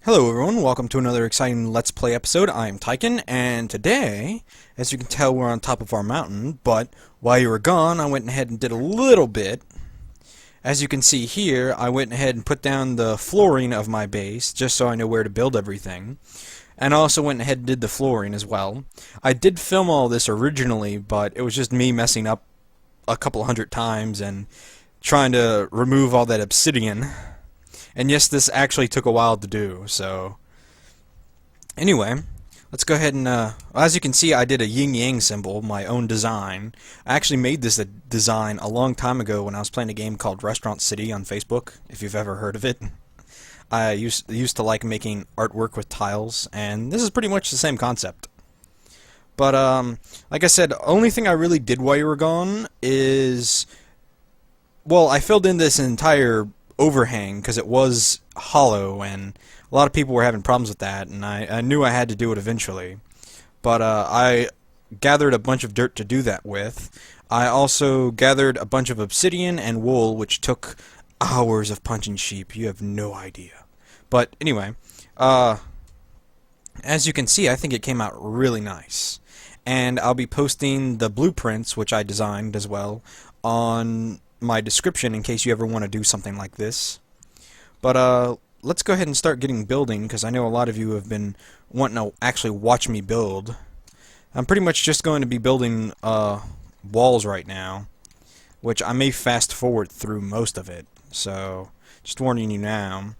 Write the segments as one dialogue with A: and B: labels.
A: Hello everyone, welcome to another exciting Let's Play episode. I am Tyken, and today, as you can tell, we're on top of our mountain, but while you were gone, I went ahead and did a little bit. As you can see here, I went ahead and put down the flooring of my base, just so I know where to build everything. And I also went ahead and did the flooring as well. I did film all this originally, but it was just me messing up a couple hundred times and trying to remove all that obsidian. And yes, this actually took a while to do, so... Anyway, let's go ahead and, as you can see, I did a yin-yang symbol, my own design. I actually made this design a long time ago when I was playing a game called Restaurant City on Facebook, if you've ever heard of it. I used to like making artwork with tiles, and this is pretty much the same concept. But, like I said, the only thing I really did while you were gone is... Well, I filled in this entire overhang because it was hollow, and a lot of people were having problems with that, and I knew I had to do it eventually. But I gathered a bunch of dirt to do that with. I also gathered a bunch of obsidian and wool, which took hours of punching sheep. You have no idea. But anyway, as you can see, I think it came out really nice. And I'll be posting the blueprints, which I designed as well, on my description in case you ever want to do something like this. But let's go ahead and start getting building, because I know a lot of you have been wanting to actually watch me build. I'm pretty much just going to be building walls right now, which I may fast forward through most of it, so just warning you now.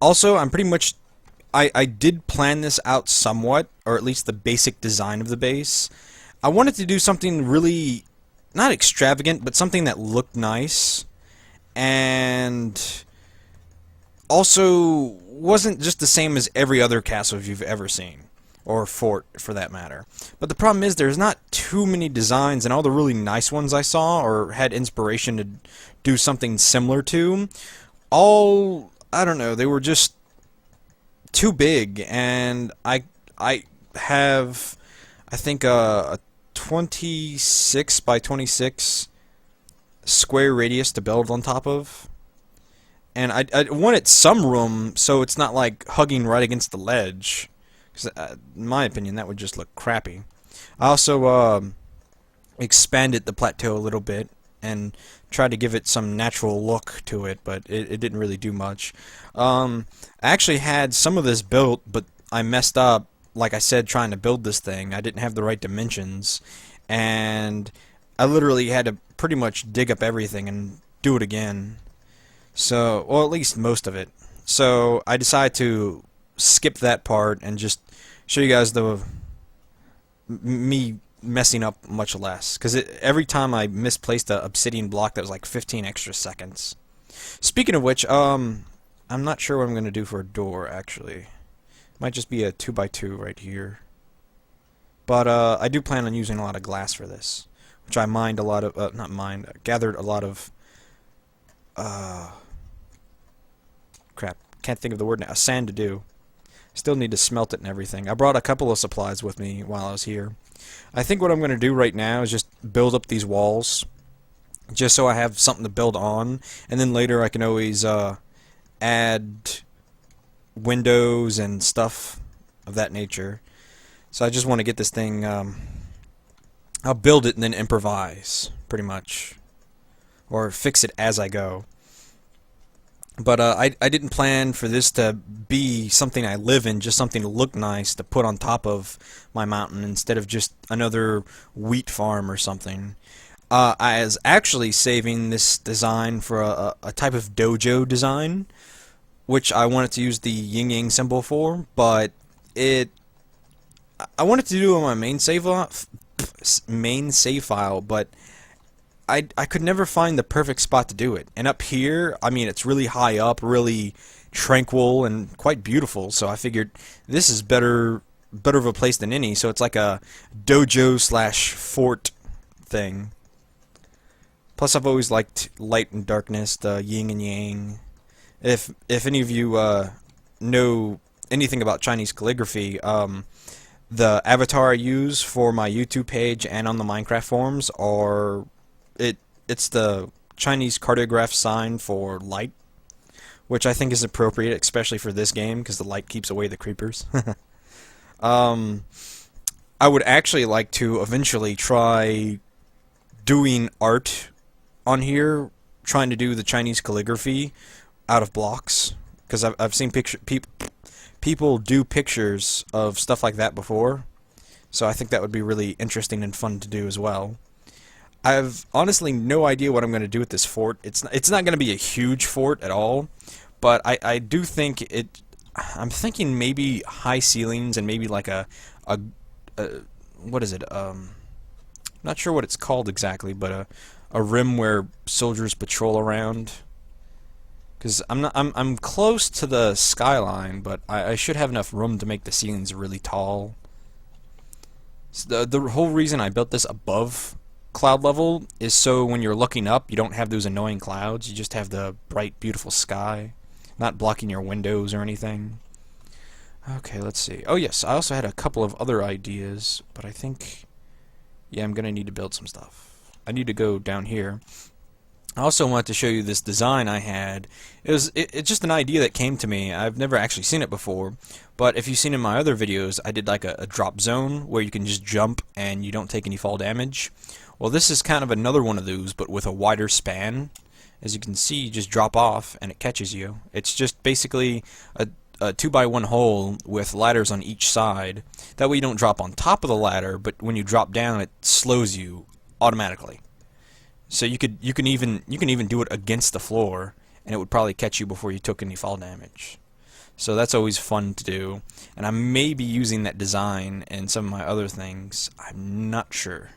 A: Also, I'm pretty much... I did plan this out somewhat, or at least the basic design of the base. I wanted to do something really, not extravagant, but something that looked nice, and also wasn't just the same as every other castle you've ever seen, or fort for that matter. But the problem is there's not too many designs, and all the really nice ones I saw or had inspiration to do something similar to, all, I don't know, they were just too big, and I have, I think, a 26 by 26 square radius to build on top of, and I wanted some room so it's not like hugging right against the ledge, because in my opinion that would just look crappy. I also expanded the plateau a little bit and tried to give it some natural look to it, but it didn't really do much. I actually had some of this built, but I messed up, like I said, trying to build this thing. I didn't have the right dimensions, and I literally had to pretty much dig up everything and do it again. So, well, at least most of it. So I decided to skip that part and just show you guys me messing up much less, because every time I misplaced a obsidian block, that was like 15 extra seconds. Speaking of which, I'm not sure what I'm going to do for a door, actually. Might just be a 2x2 right here. But I do plan on using a lot of glass for this, which I mined a lot of, gathered a lot of, crap, can't think of the word now, sand to do. Still need to smelt it and everything. I brought a couple of supplies with me while I was here. I think what I'm going to do right now is just build up these walls, just so I have something to build on, and then later I can always add windows and stuff of that nature. So I just want to get this thing, I'll build it and then improvise, pretty much, or fix it as I go. But I didn't plan for this to be something I live in, just something to look nice to put on top of my mountain instead of just another wheat farm or something. I was actually saving this design for a type of dojo design, which I wanted to use the yin-yang symbol for, but I wanted to do it on my main save file, but I could never find the perfect spot to do it. And up here, I mean, it's really high up, really tranquil, and quite beautiful, so I figured this is better of a place than any, so it's like a dojo slash fort thing. Plus, I've always liked light and darkness, the yin and yang. If any of you know anything about Chinese calligraphy, the avatar I use for my YouTube page and on the Minecraft forums it's the Chinese cartograph sign for light, which I think is appropriate, especially for this game, because the light keeps away the creepers. um, I would actually like to eventually try doing art on here, trying to do the Chinese calligraphy out of blocks, because I've seen people do pictures of stuff like that before, so I think that would be really interesting and fun to do as well. I've honestly no idea what I'm going to do with this fort. It's not going to be a huge fort at all, but I do think it. I'm thinking maybe high ceilings and maybe like a what is it? Not sure what it's called exactly, but a rim where soldiers patrol around. Because I'm close to the skyline, but I should have enough room to make the ceilings really tall. So the whole reason I built this above cloud level is so when you're looking up, you don't have those annoying clouds. You just have the bright, beautiful sky, not blocking your windows or anything. Okay, let's see. Oh yes, I also had a couple of other ideas, but I think, yeah, I'm gonna need to build some stuff. I need to go down here. I also want to show you this design I had. It's just an idea that came to me. I've never actually seen it before, but if you've seen in my other videos, I did like a drop zone where you can just jump and you don't take any fall damage. Well, this is kind of another one of those, but with a wider span. As you can see, you just drop off and it catches you. It's just basically a 2x1 hole with ladders on each side. That way you don't drop on top of the ladder, but when you drop down, it slows you automatically. So you can even do it against the floor, and it would probably catch you before you took any fall damage. So that's always fun to do, and I may be using that design in some of my other things. I'm not sure.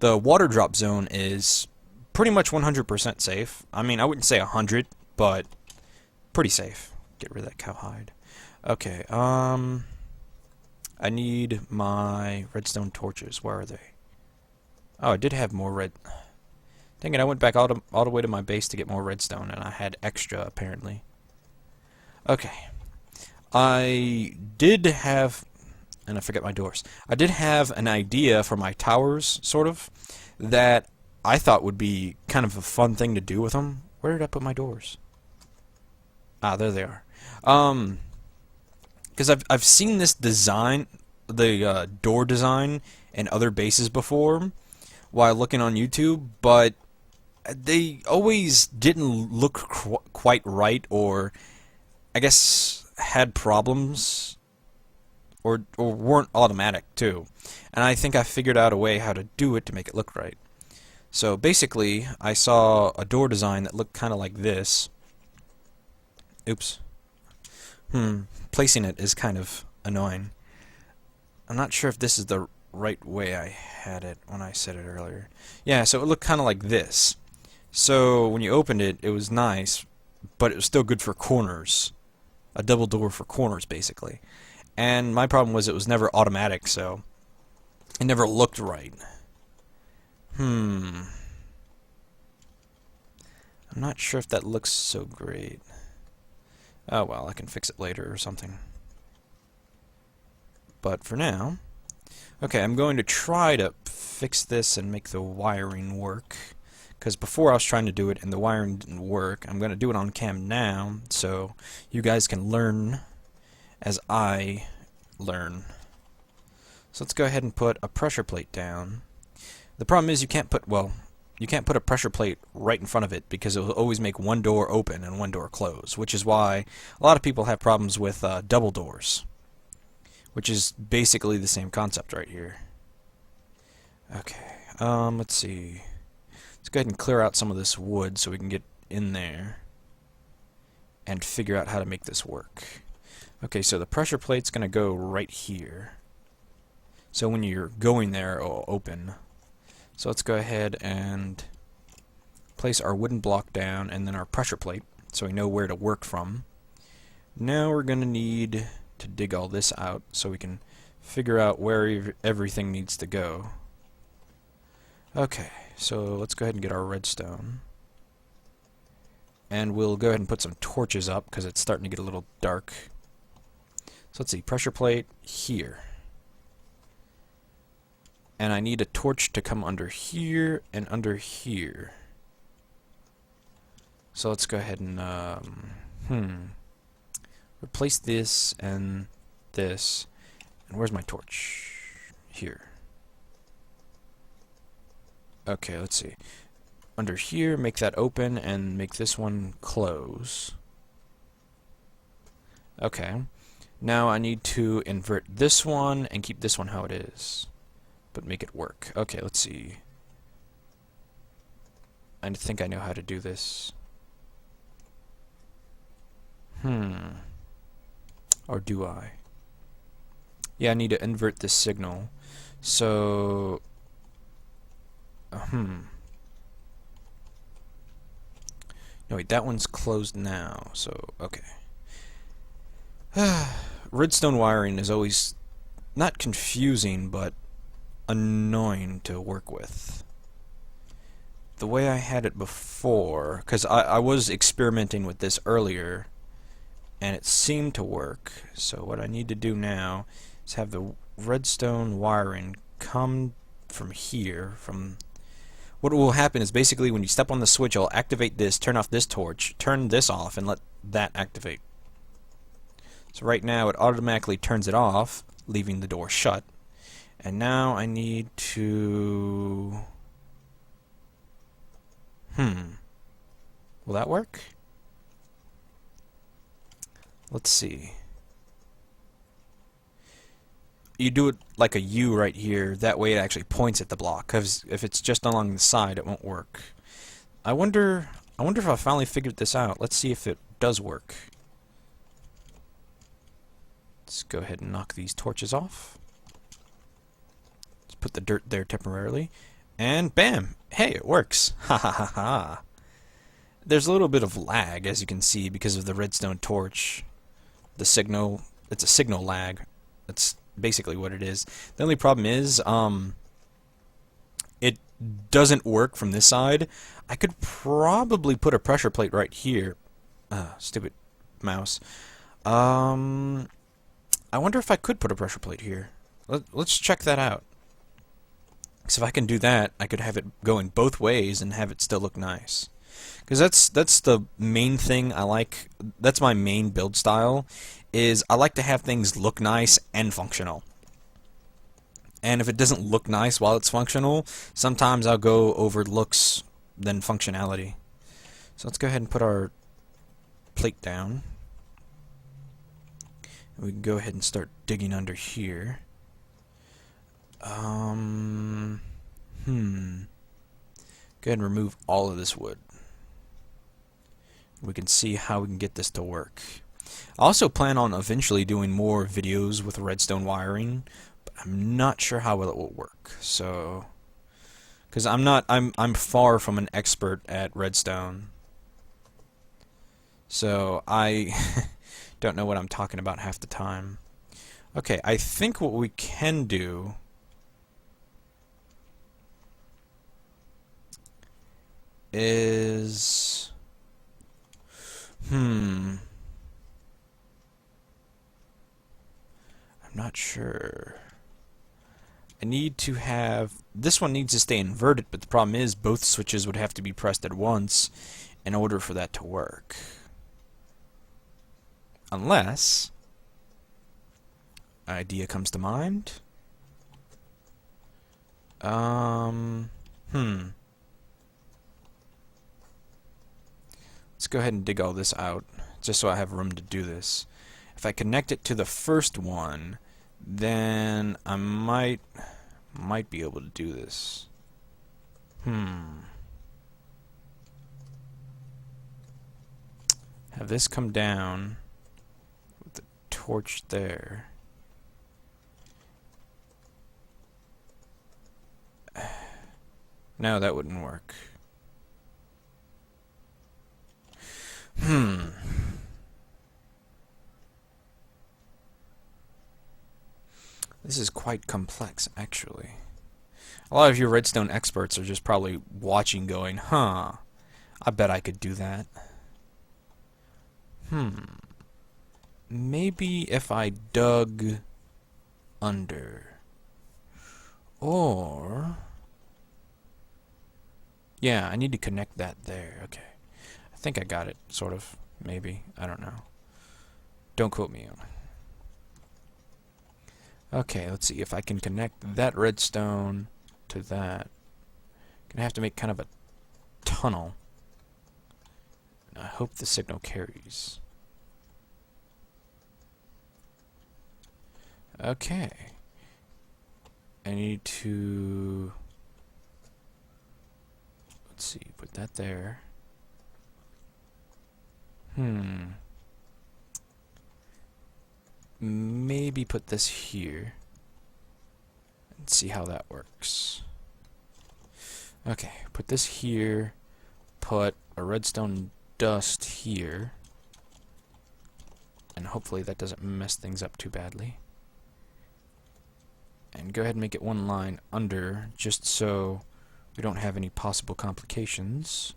A: The water drop zone is pretty much 100% safe. I mean, I wouldn't say 100, but pretty safe. Get rid of that cowhide. Okay, I need my redstone torches. Where are they? Oh, I did have more red. Dang it, I went back all the way to my base to get more redstone, and I had extra, apparently. Okay. I did have, and I forget my doors. I did have an idea for my towers, sort of, that I thought would be kind of a fun thing to do with them. Where did I put my doors? Ah, there they are. Because I've seen this design, the door design, in other bases before, while looking on YouTube, but they always didn't look quite right, or I guess had problems, or weren't automatic too. And I think I figured out a way how to do it to make it look right. So basically, I saw a door design that looked kind of like this. Oops. Placing it is kind of annoying. I'm not sure if this is the right way I had it when I said it earlier. Yeah, so it looked kind of like this. So when you opened it, it was nice, but it was still good for corners. A double door for corners, basically. And my problem was it was never automatic, so it never looked right. I'm not sure if that looks so great. Oh well, I can fix it later or something. But for now, okay, I'm going to try to fix this and make the wiring work. Because before I was trying to do it and the wiring didn't work. I'm going to do it on cam now, so you guys can learn as I learn. So let's go ahead and put a pressure plate down. The problem is you can't put a pressure plate right in front of it because it will always make one door open and one door close, which is why a lot of people have problems with double doors, which is basically the same concept right here. Okay, let's see. Let's go ahead and clear out some of this wood so we can get in there and figure out how to make this work. Okay, so the pressure plate's going to go right here. So when you're going there, it'll open. So let's go ahead and place our wooden block down and then our pressure plate so we know where to work from. Now we're going to need to dig all this out so we can figure out where everything needs to go. Okay, so let's go ahead and get our redstone. And we'll go ahead and put some torches up because it's starting to get a little dark. So let's see, pressure plate here. And I need a torch to come under here and under here. So let's go ahead and Replace this and this. And where's my torch? Here. Okay, let's see. Under here, make that open and make this one close. Okay. Now I need to invert this one and keep this one how it is, but make it work. Okay, let's see. I think I know how to do this. Or do I? Yeah, I need to invert this signal. So... No, wait, that one's closed now, so, okay. Redstone wiring is always not confusing, but annoying to work with. The way I had it before, because I was experimenting with this earlier, and it seemed to work. So what I need to do now is have the redstone wiring come from here. What will happen is basically when you step on the switch, it'll activate this, turn off this torch, turn this off, and let that activate. So right now it automatically turns it off, leaving the door shut. And now I need to... Will that work? Let's see. You do it like a U right here, that way it actually points at the block, because if it's just along the side, it won't work. I wonder if I finally figured this out. Let's see if it does work. Let's go ahead and knock these torches off. Let's put the dirt there temporarily. And bam! Hey, it works! Ha ha ha ha! There's a little bit of lag, as you can see, because of the redstone torch. The signal, it's a signal lag. That's basically what it is. The only problem is, it doesn't work from this side. I could probably put a pressure plate right here. Stupid mouse. I wonder if I could put a pressure plate here. Let's check that out. Because if I can do that, I could have it going both ways and have it still look nice. Because that's the main thing I like. That's my main build style, is I like to have things look nice and functional. And if it doesn't look nice while it's functional, sometimes I'll go over looks than functionality. So let's go ahead and put our plate down. We can go ahead and start digging under here. Go ahead and remove all of this wood. We can see how we can get this to work. I also plan on eventually doing more videos with redstone wiring, but I'm not sure how well it will work. So, because I'm far from an expert at redstone. So I don't know what I'm talking about half the time. Okay, I think what we can do is... I'm not sure. I need to have... This one needs to stay inverted, but the problem is both switches would have to be pressed at once in order for that to work. Unless... idea comes to mind. Let's go ahead and dig all this out, just so I have room to do this. If I connect it to the first one, then I might be able to do this. Have this come down with the torch there. No, that wouldn't work. This is quite complex, actually. A lot of you redstone experts are just probably watching going, I bet I could do that. Maybe if I dug under. Or... yeah, I need to connect that there. Okay. I think I got it, sort of. maybe. I don't know. Don't quote me. Okay, let's see if I can connect that redstone to that. Gonna have to make kind of a tunnel. I hope the signal carries. Okay. I need to... Let's see, put that there. Maybe put this here. And see how that works. Okay, put this here. Put a redstone dust here. And hopefully that doesn't mess things up too badly. And go ahead and make it one line under, just so we don't have any possible complications.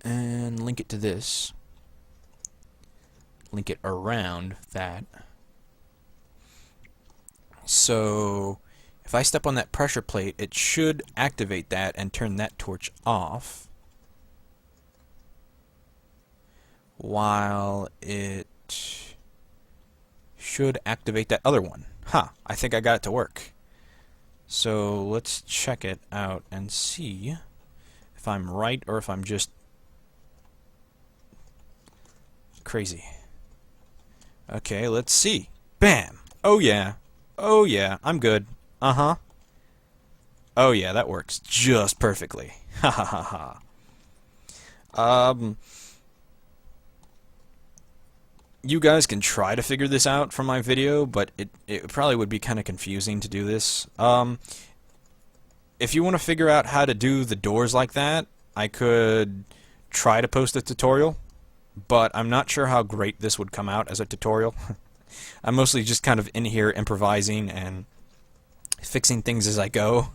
A: And link it to this. Link it around that. So if I step on that pressure plate, it should activate that and turn that torch off, while it should activate that other one. I think I got it to work. So let's check it out and see if I'm right or if I'm just crazy. Okay, let's see. Bam! Oh yeah. Oh yeah, I'm good. Uh-huh. Oh yeah, that works just perfectly. Ha ha ha ha. You guys can try to figure this out from my video, but it probably would be kind of confusing to do this. If you want to figure out how to do the doors like that, I could try to post a tutorial, but I'm not sure how great this would come out as a tutorial. I'm mostly just kind of in here improvising and fixing things as I go.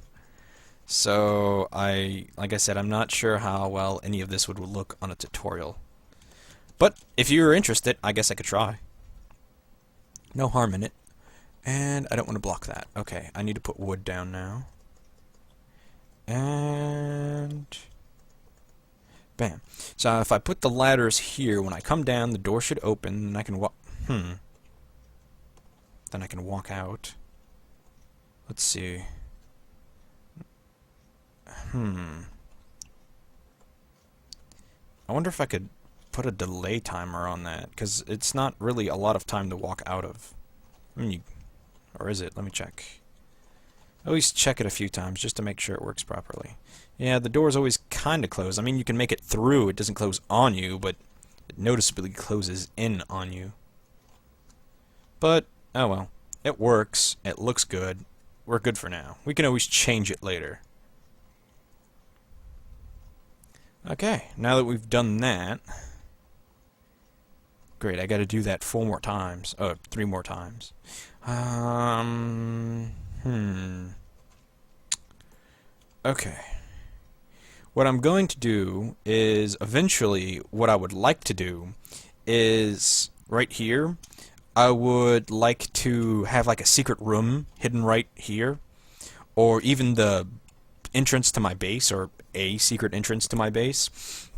A: So like I said, I'm not sure how well any of this would look on a tutorial. But if you're interested, I guess I could try. No harm in it. And I don't want to block that. Okay, I need to put wood down now. And bam. So if I put the ladders here, when I come down, the door should open, and I can walk. Then I can walk out. Let's see. I wonder if I could put a delay timer on that, because it's not really a lot of time to walk out of. I mean, or is it? Let me check. Always check it a few times just to make sure it works properly. Yeah, the door's always kind of closed. I mean, you can make it through. It doesn't close on you, but it noticeably closes in on you. But, oh well. It works. It looks good. We're good for now. We can always change it later. Okay, now that we've done that... Great, I gotta do that 4 more times. Oh, 3 more times. Okay. What I'm going to do is, eventually, what I would like to do is, right here, I would like to have like a secret room hidden right here, or even the entrance to my base, or a secret entrance to my base,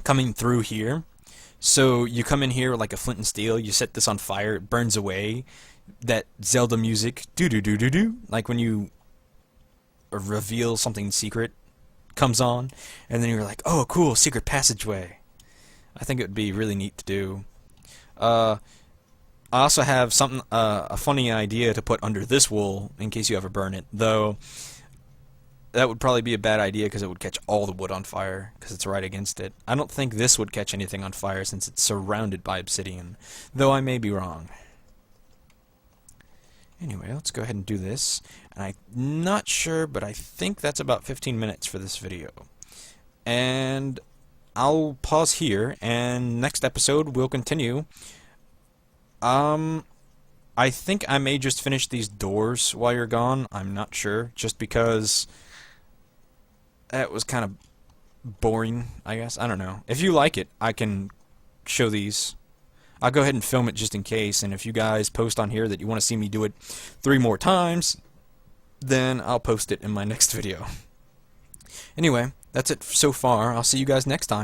A: coming through here. So you come in here like a flint and steel, you set this on fire, it burns away. That Zelda music, do-do-do-do-do, like when you reveal something secret, comes on, and then you're like, oh, cool, secret passageway. I think it would be really neat to do. I also have something, a funny idea to put under this wool, in case you ever burn it, though that would probably be a bad idea because it would catch all the wood on fire, because it's right against it. I don't think this would catch anything on fire since it's surrounded by obsidian, though I may be wrong. Anyway, let's go ahead and do this. And I'm not sure, but I think that's about 15 minutes for this video. And I'll pause here, and next episode we'll continue. I think I may just finish these doors while you're gone. I'm not sure, just because that was kind of boring, I guess. I don't know. If you like it, I can show these. I'll go ahead and film it just in case, and if you guys post on here that you want to see me do it 3 more times, then I'll post it in my next video. Anyway, that's it so far. I'll see you guys next time.